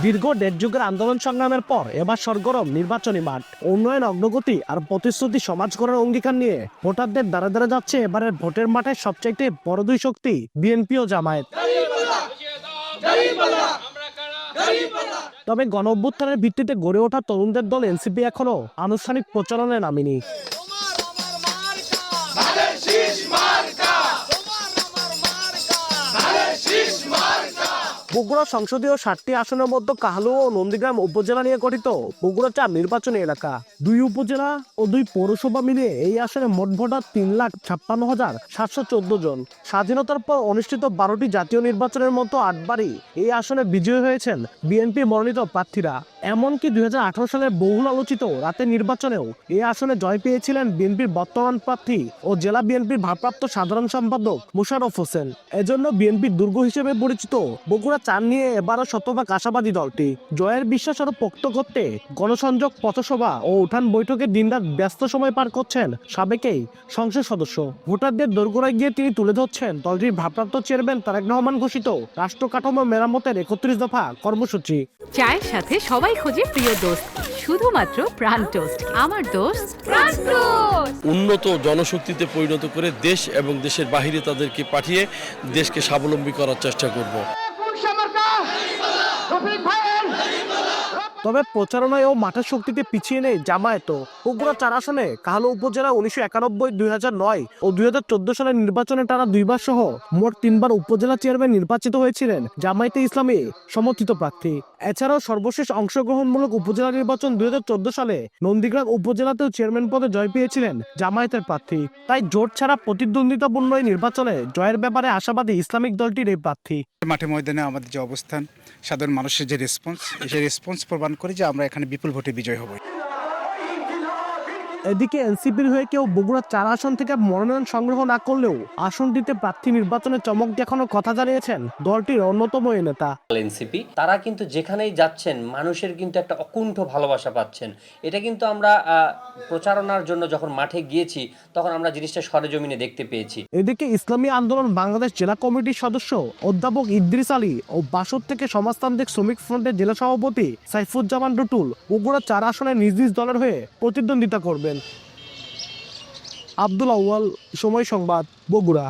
দীর্ঘ 1.5 যুগের আন্দোলন সংগ্রামের পর এবার সরগরম নির্বাচনী মাঠ। উন্নয়ন, অগ্রগতি আর প্রতিশ্রুতি সমাজ গড়ার অঙ্গীকার নিয়ে ভোটারদের দ্বারা দ্বারা যাচ্ছে এবারের ভোটের মাঠে সবচাইতে বড় দুই শক্তি বিএনপি ও জামায়াত। তবে গণ অভ্যুত্থানের ভিত্তিতে গড়ে ওঠা তরুণদের দল এনসিপি এখনো আনুষ্ঠানিক প্রচারণায় নামেনি। বগুড়া সংসদীয় 7টি আসনের মধ্যে কাহালু ও নন্দীগ্রাম উপজেলা নিয়ে গঠিত বগুড়া 4 নির্বাচনী এলাকা। 2 উপজেলা ও 2 পৌরসভা মিলিয়ে এই আসনে মোট ভোটার 3,56,714 জন। স্বাধীনতার পর অনুষ্ঠিত 12টি জাতীয় নির্বাচনের মতো 8 বারই এই আসনে বিজয়ী হয়েছেন বিএনপি মনোনীত প্রার্থীরা। এমনকি 2018 সালের বহুল আলোচিত রাতের নির্বাচনেও এই আসনে জয় পেয়েছিলেন বিএনপির বর্তমান প্রার্থী ও জেলা বিএনপির ভারপ্রাপ্ত সাধারণ সম্পাদক মোশাররফ হোসেন। এজন্য বিএনপির দুর্গ হিসেবে পরিচিত বগুড়া 4 নিয়ে এবারও শতভাগ আশাবাদী দলটি। জয়ের বিশ্বাস আরো পোক্ত করতে গণসংযোগ, পথসভা ও উঠান বৈঠকে দিনরাত ব্যস্ত সময় পার করছেন সাবেকেই সংসদ সদস্য। ভোটারদের দোরগোড়ায় গিয়ে তিনি তুলে ধরছেন দলটির ভারপ্রাপ্ত চেয়ারম্যান তারেক রহমান ঘোষিত রাষ্ট্র কাঠামো মেরামতের 31 দফা কর্মসূচি। চায়ের সাথে সবাই খোঁজে প্রিয় দোস্ত, শুধুমাত্র প্রাণ টোস্ট। আমার দোস্ত প্রাণ টোস্ট। উন্নত জনশক্তিতে পরিণত করে দেশ এবং দেশের বাহিরে তাদেরকে পাঠিয়ে দেশকে স্বাবলম্বী করার চেষ্টা করব। তবে প্রচারণায় ও মাঠের শক্তিতে পিছিয়ে নেই জামায়াত। বগুড়া 4 আসনে কাহালু উপজেলা 1991, 2009 ও 2014 সালের নির্বাচনে টানা 2 বার সহ মোট 3 বার উপজেলা চেয়ারম্যান নির্বাচিত হয়েছিলেন জামায়াতে ইসলামী সমর্থিত প্রার্থী। এছাড়াও সর্বশেষ অংশগ্রহণমূলক উপজেলা নির্বাচন 2014 সালে নন্দীগ্রাম উপজেলাতেও চেয়ারম্যান পদে জয় পেয়েছিলেন জামায়াতের প্রার্থী। তাই জোট ছাড়া প্রতিদ্বন্দ্বিতাপূর্ণ এই নির্বাচনে জয়ের ব্যাপারে আশাবাদী ইসলামিক দলটির এই প্রার্থী। মাঠে ময়দানে আমাদের যে অবস্থান, সাধারণ মানুষের যে রেসপন্স, সেই রেসপন্স প্রমাণ করে যে আমরা এখানে বিপুল ভোটে বিজয় হব। এদিকে এনসিপির হয়ে কেউ বগুড়া 4 আসন থেকে মনোনয়ন সংগ্রহ না করলেও আসনটিতে প্রার্থী নির্বাচনে চমক দেখানোর কথা জানিয়েছেন দলটির অন্যতম এই নেতা। এনসিপি তারা কিন্তু যেখানেই যাচ্ছেন মানুষের কিন্তু একটা অকুণ্ঠ ভালোবাসা পাচ্ছেন। এটা কিন্তু আমরা প্রচারণার জন্য যখন মাঠে গিয়েছি তখন আমরা জিনিসটা সরেজমিনে দেখতে পেয়েছি। এদিকে ইসলামী আন্দোলন বাংলাদেশ জেলা কমিটির সদস্য অধ্যাপক ইদ্রিস আলী ও বাসদ থেকে সমাজতান্ত্রিক শ্রমিক ফ্রন্টের জেলা সভাপতি সাইফুজ্জামান টুটুল বগুড়া 4 আসনে নিজ নিজ দলের হয়ে প্রতিদ্বন্দ্বিতা করবেন। আব্দুল আউয়াল, সময় সংবাদ, বগুড়া।